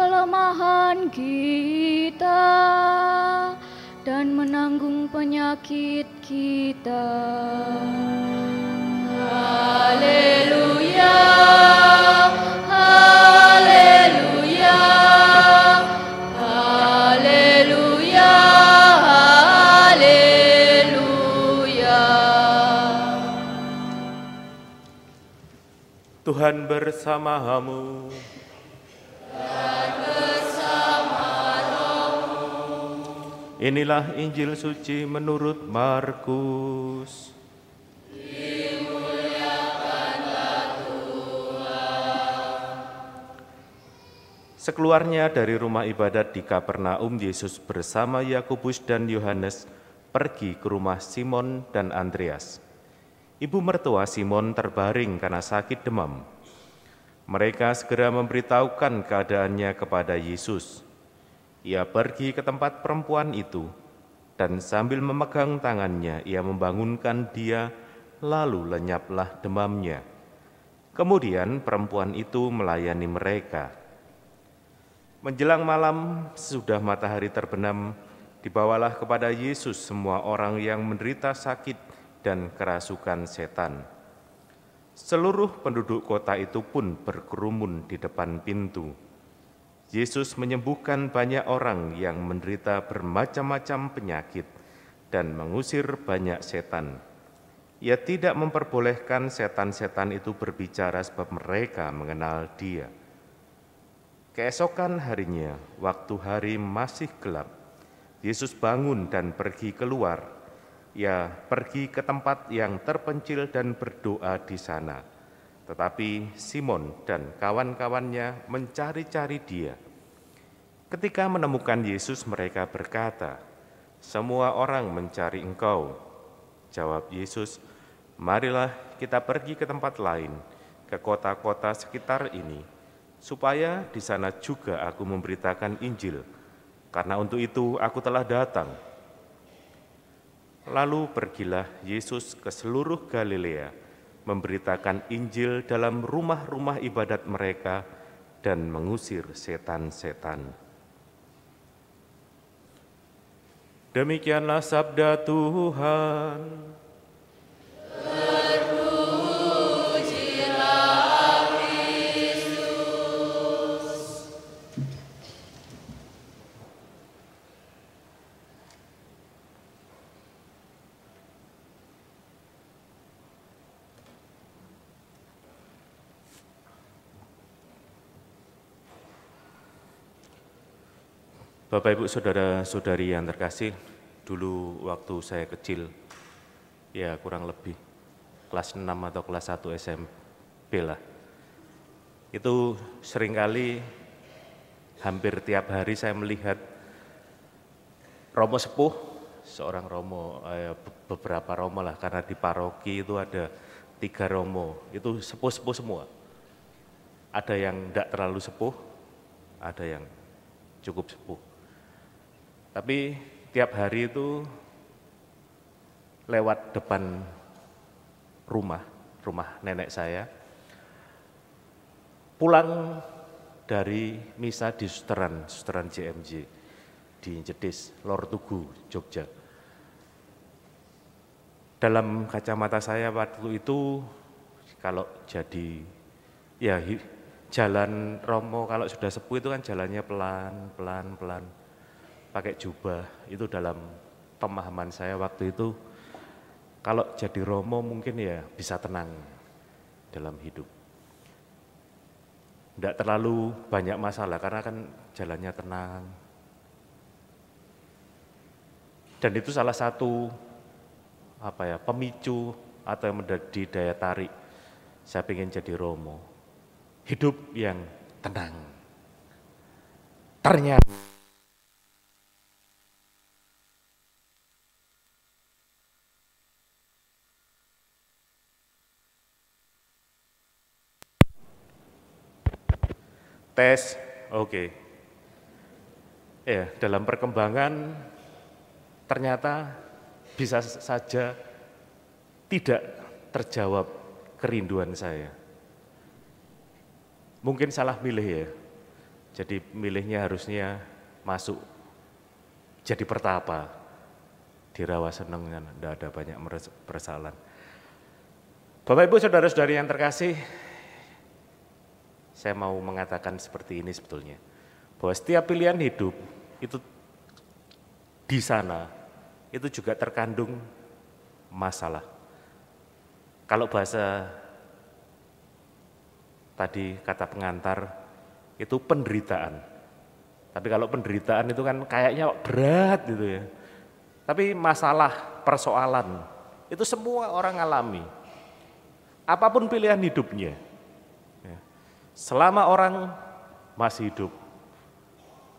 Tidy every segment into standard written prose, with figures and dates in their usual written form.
kelemahan kita dan menanggung penyakit kita. Haleluya, haleluya, haleluya, haleluya. Tuhan bersamamu. Inilah Injil suci menurut Markus. Sekeluarnya dari rumah ibadat di Kapernaum, Yesus bersama Yakobus dan Yohanes pergi ke rumah Simon dan Andreas. Ibu mertua Simon terbaring karena sakit demam. Mereka segera memberitahukan keadaannya kepada Yesus. Ia pergi ke tempat perempuan itu, dan sambil memegang tangannya, ia membangunkan dia, lalu lenyaplah demamnya. Kemudian perempuan itu melayani mereka. Menjelang malam, sesudah matahari terbenam, dibawalah kepada Yesus semua orang yang menderita sakit dan kerasukan setan. Seluruh penduduk kota itu pun berkerumun di depan pintu. Yesus menyembuhkan banyak orang yang menderita bermacam-macam penyakit dan mengusir banyak setan. Ia tidak memperbolehkan setan-setan itu berbicara sebab mereka mengenal Dia. Keesokan harinya, waktu hari masih gelap, Yesus bangun dan pergi keluar. Ia pergi ke tempat yang terpencil dan berdoa di sana. Tetapi Simon dan kawan-kawannya mencari-cari Dia. Ketika menemukan Yesus, mereka berkata, "Semua orang mencari Engkau." Jawab Yesus, "Marilah kita pergi ke tempat lain, ke kota-kota sekitar ini, supaya di sana juga aku memberitakan Injil, karena untuk itu aku telah datang." Lalu pergilah Yesus ke seluruh Galilea, memberitakan Injil dalam rumah-rumah ibadat mereka dan mengusir setan-setan. Demikianlah sabda Tuhan. Terpujilah Kristus. Bapak, Ibu, Saudara-saudari yang terkasih, dulu waktu saya kecil, ya kurang lebih kelas 6 atau kelas 1 SMP lah, itu seringkali hampir tiap hari saya melihat romo sepuh, seorang romo, beberapa romo lah, karena di paroki itu ada 3 romo, itu sepuh-sepuh semua. Ada yang tidak terlalu sepuh, ada yang cukup sepuh. Tapi tiap hari itu lewat depan rumah nenek saya, pulang dari misa di Susteran JMJ di Jedis, Lor Tugu, Jogja. Dalam kacamata saya waktu itu, kalau jadi ya jalan romo kalau sudah sepuh itu kan jalannya pelan, pakai jubah. Itu dalam pemahaman saya waktu itu, kalau jadi romo mungkin ya bisa tenang dalam hidup. Tidak terlalu banyak masalah karena kan jalannya tenang. Dan itu salah satu pemicu atau yang menjadi daya tarik saya ingin jadi romo. Hidup yang tenang. Ternyata tes, oke. Ya, dalam perkembangan ternyata bisa saja tidak terjawab kerinduan saya. Mungkin salah milih ya. Jadi milihnya harusnya masuk jadi pertapa di Rawa Seneng, tidak ada banyak persoalan. Bapak Ibu saudara-saudari yang terkasih, saya mau mengatakan seperti ini sebetulnya, bahwa setiap pilihan hidup itu di sana itu juga terkandung masalah. Kalau bahasa tadi kata pengantar itu penderitaan. Tapi kalau penderitaan itu kan kayaknya berat gitu ya. Tapi masalah, persoalan itu semua orang alami. Apapun pilihan hidupnya. Ya. Selama orang masih hidup,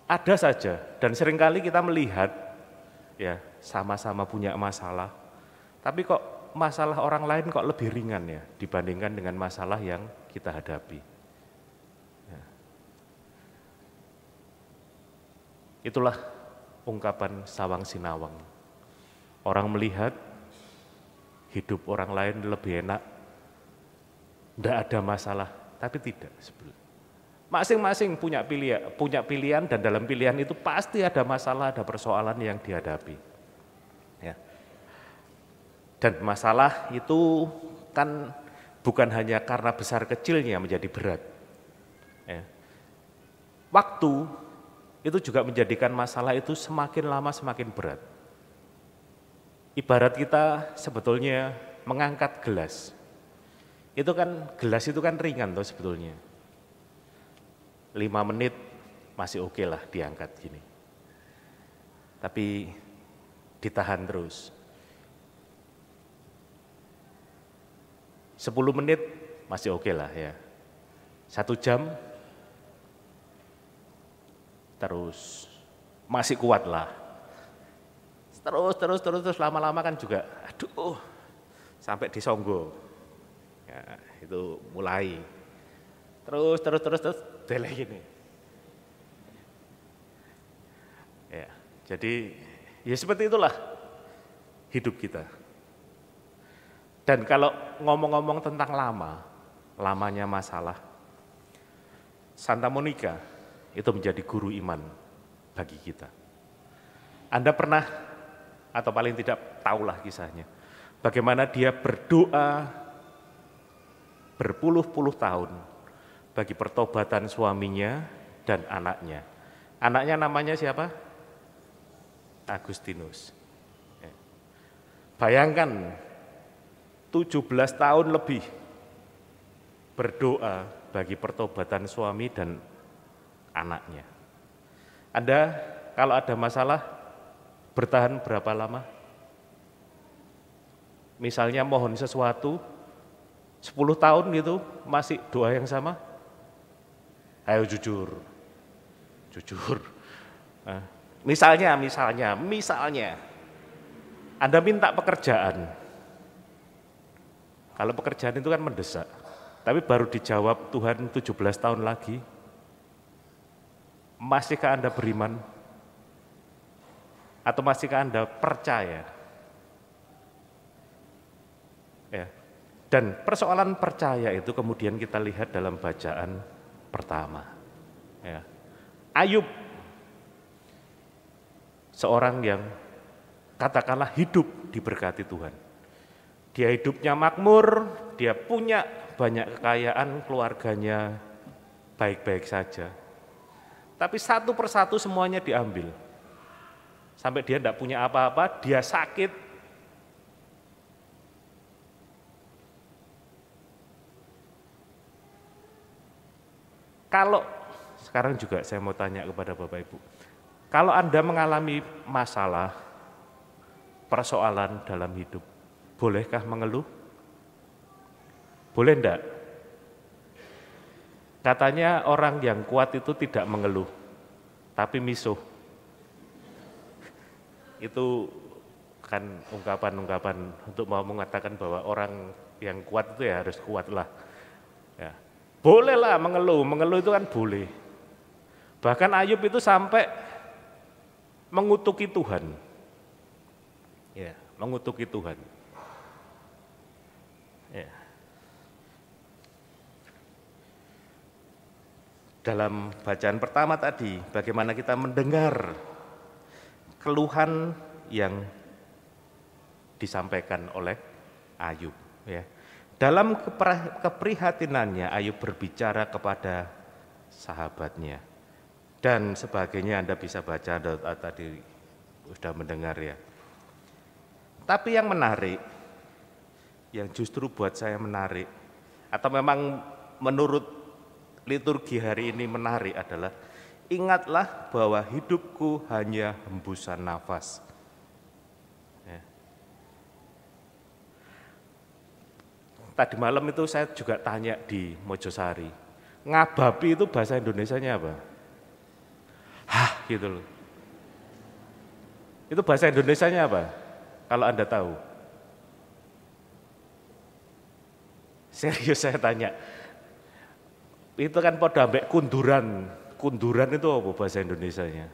ada saja dan seringkali kita melihat ya sama-sama punya masalah. Tapi kok masalah orang lain kok lebih ringan ya dibandingkan dengan masalah yang kita hadapi. Ya. Itulah ungkapan Sawang Sinawang. Orang melihat hidup orang lain lebih enak, tidak ada masalah, tapi tidak sebetulnya. Masing-masing punya pilihan dan dalam pilihan itu pasti ada masalah, ada persoalan yang dihadapi. Ya. Dan masalah itu kan bukan hanya karena besar kecilnya menjadi berat. Ya. Waktu itu juga menjadikan masalah itu semakin lama semakin berat. Ibarat kita sebetulnya mengangkat gelas. Itu kan gelas itu kan ringan tuh sebetulnya. 5 menit masih oke lah diangkat gini. Tapi ditahan terus. 10 menit masih oke lah ya. 1 jam terus masih kuat lah. Terus lama-lama kan juga aduh sampai disonggo. Ya, itu mulai. Terus deleh gini. Ya, jadi ya seperti itulah hidup kita. Dan kalau ngomong-ngomong tentang lamanya masalah, Santa Monica itu menjadi guru iman bagi kita. Anda pernah atau paling tidak tahulah kisahnya, bagaimana dia berdoa berpuluh-puluh tahun bagi pertobatan suaminya dan anaknya. Anaknya namanya siapa? Agustinus. Bayangkan 17 tahun lebih berdoa bagi pertobatan suami dan anaknya. Anda kalau ada masalah bertahan berapa lama? Misalnya mohon sesuatu 10 tahun gitu masih doa yang sama? Ayo jujur. Misalnya Anda minta pekerjaan. Kalau pekerjaan itu kan mendesak, tapi baru dijawab Tuhan 17 tahun lagi, masihkah Anda beriman? Atau masihkah Anda percaya? Ya. Dan persoalan percaya itu kemudian kita lihat dalam bacaan pertama. Ya. Ayub, seorang yang katakanlah hidup diberkati Tuhan. Dia hidupnya makmur, dia punya banyak kekayaan, keluarganya baik-baik saja. Tapi satu persatu semuanya diambil. Sampai dia tidak punya apa-apa, dia sakit. Kalau sekarang juga saya mau tanya kepada Bapak Ibu, kalau Anda mengalami masalah, persoalan dalam hidup, bolehkah mengeluh? Boleh enggak? Katanya orang yang kuat itu tidak mengeluh, tapi misuh. Itu kan ungkapan-ungkapan untuk mau mengatakan bahwa orang yang kuat itu ya harus kuatlah. Ya. Bolehlah mengeluh itu kan boleh. Bahkan Ayub itu sampai mengutuki Tuhan. Ya, mengutuki Tuhan. Ya. dalam bacaan pertama tadi, bagaimana kita mendengar keluhan yang disampaikan oleh Ayub. Ya. Dalam keprihatinannya, Ayub berbicara kepada sahabatnya. Dan sebagainya Anda bisa baca tadi, sudah mendengar ya. Tapi yang menarik, yang justru buat saya menarik, atau memang menurut liturgi hari ini menarik adalah, ingatlah bahwa hidupku hanya hembusan nafas. Ya. Tadi malam itu saya juga tanya di Mojosari, ngababi itu bahasa Indonesianya apa? Hah, gitu loh. Itu bahasa Indonesianya apa? Kalau Anda tahu. Serius saya tanya. Itu kan pada ambek kunduran. Kunduran itu apa bahasa Indonesianya?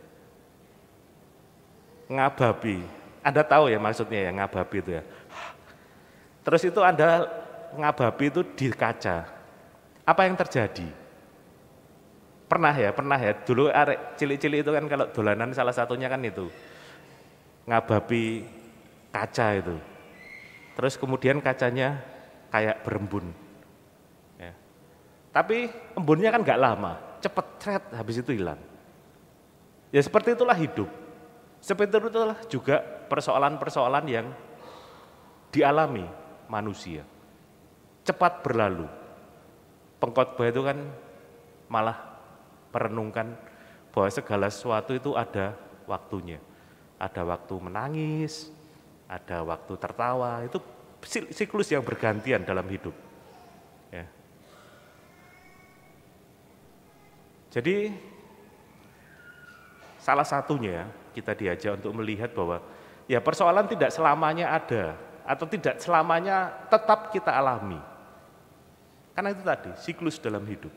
Ngababi. Anda tahu ya maksudnya ya, ngababi itu ya. Terus itu Anda ngababi itu di kaca. Apa yang terjadi? Pernah ya. Dulu arek cilik-cilik itu kan kalau dolanan salah satunya kan itu. Ngababi kaca itu. Terus kemudian kacanya kayak berembun. Ya. Tapi embunnya kan gak lama, cepet cret, habis itu hilang. Ya seperti itulah hidup. Seperti itulah juga persoalan-persoalan yang dialami manusia. Cepat berlalu. Pengkhotbah itu kan malah merenungkan bahwa segala sesuatu itu ada waktunya. Ada waktu menangis, ada waktu tertawa, itu siklus yang bergantian dalam hidup. Ya. Jadi salah satunya kita diajak untuk melihat bahwa ya persoalan tidak selamanya ada atau tidak selamanya tetap kita alami. Karena itu tadi, siklus dalam hidup.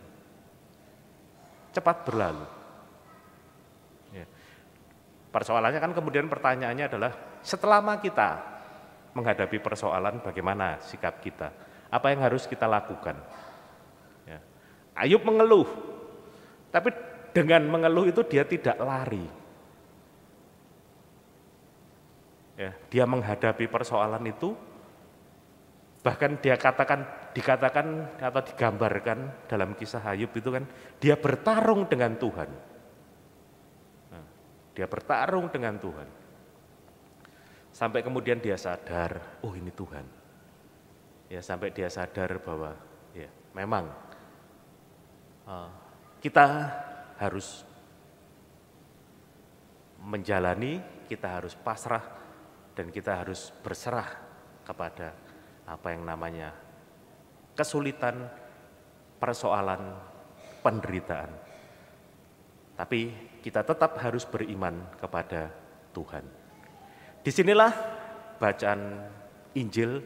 Cepat berlalu. Ya. Persoalannya kan kemudian pertanyaannya adalah, setelah kita menghadapi persoalan, bagaimana sikap kita? Apa yang harus kita lakukan? Ya. Ayub mengeluh, tapi dengan mengeluh itu dia tidak lari. Ya, dia menghadapi persoalan itu, bahkan dikatakan atau digambarkan dalam kisah Ayub itu kan, dia bertarung dengan Tuhan. Nah, dia bertarung dengan Tuhan. Sampai kemudian dia sadar, oh ini Tuhan. Ya, sampai dia sadar bahwa ya memang kita harus menjalani, kita harus pasrah, dan kita harus berserah kepada apa yang namanya kesulitan, persoalan, penderitaan. Tapi kita tetap harus beriman kepada Tuhan. Disinilah bacaan Injil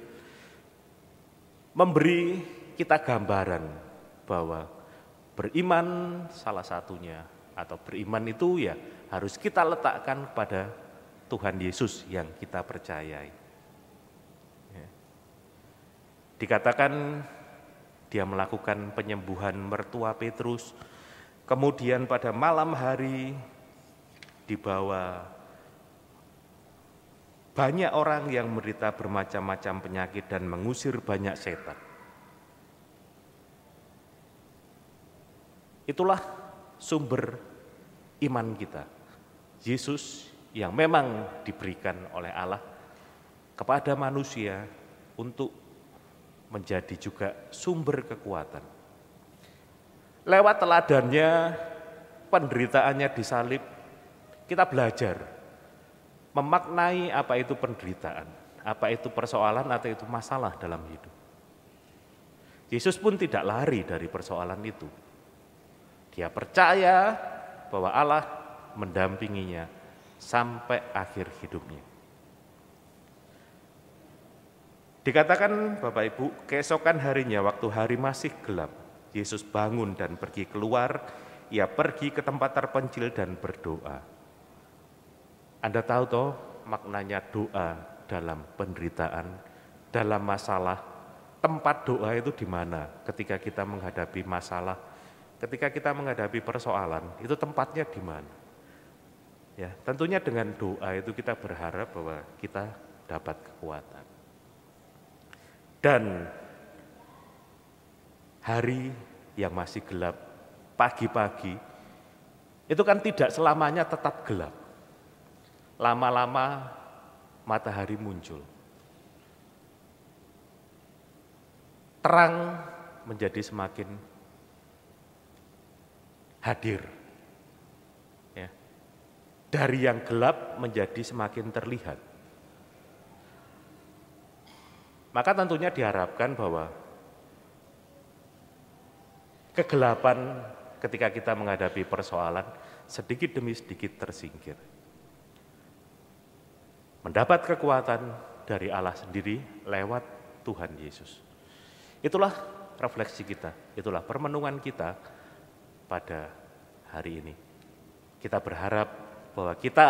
memberi kita gambaran bahwa beriman salah satunya, atau beriman itu ya harus kita letakkan pada Tuhan Yesus yang kita percayai. Ya. Dikatakan dia melakukan penyembuhan mertua Petrus, kemudian pada malam hari dibawa banyak orang yang menderita bermacam-macam penyakit dan mengusir banyak setan. Itulah sumber iman kita. Yesus yang memang diberikan oleh Allah kepada manusia untuk menjadi juga sumber kekuatan. Lewat teladannya, penderitaannya disalib, kita belajar memaknai apa itu penderitaan, apa itu persoalan atau itu masalah dalam hidup. Yesus pun tidak lari dari persoalan itu. Dia percaya bahwa Allah mendampinginya sampai akhir hidupnya. Dikatakan Bapak Ibu, keesokan harinya waktu hari masih gelap, Yesus bangun dan pergi keluar, ia pergi ke tempat terpencil dan berdoa. Anda tahu toh maknanya doa dalam penderitaan, dalam masalah. Tempat doa itu di mana ketika kita menghadapi masalah, ketika kita menghadapi persoalan, itu tempatnya di mana? Ya, tentunya dengan doa itu kita berharap bahwa kita dapat kekuatan. Dan hari yang masih gelap, pagi-pagi, itu kan tidak selamanya tetap gelap. Lama-lama matahari muncul. Terang menjadi semakin hadir. Ya. Dari yang gelap menjadi semakin terlihat. Maka tentunya diharapkan bahwa kegelapan ketika kita menghadapi persoalan sedikit demi sedikit tersingkir. Mendapat kekuatan dari Allah sendiri lewat Tuhan Yesus. Itulah refleksi kita, itulah permenungan kita pada hari ini. Kita berharap bahwa kita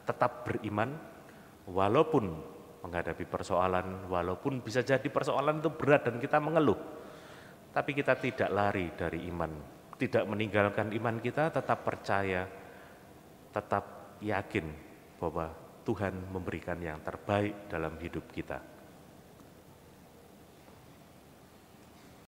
tetap beriman walaupun menghadapi persoalan, walaupun bisa jadi persoalan itu berat dan kita mengeluh. Tapi kita tidak lari dari iman, tidak meninggalkan iman kita, tetap percaya, tetap yakin bahwa Tuhan memberikan yang terbaik dalam hidup kita.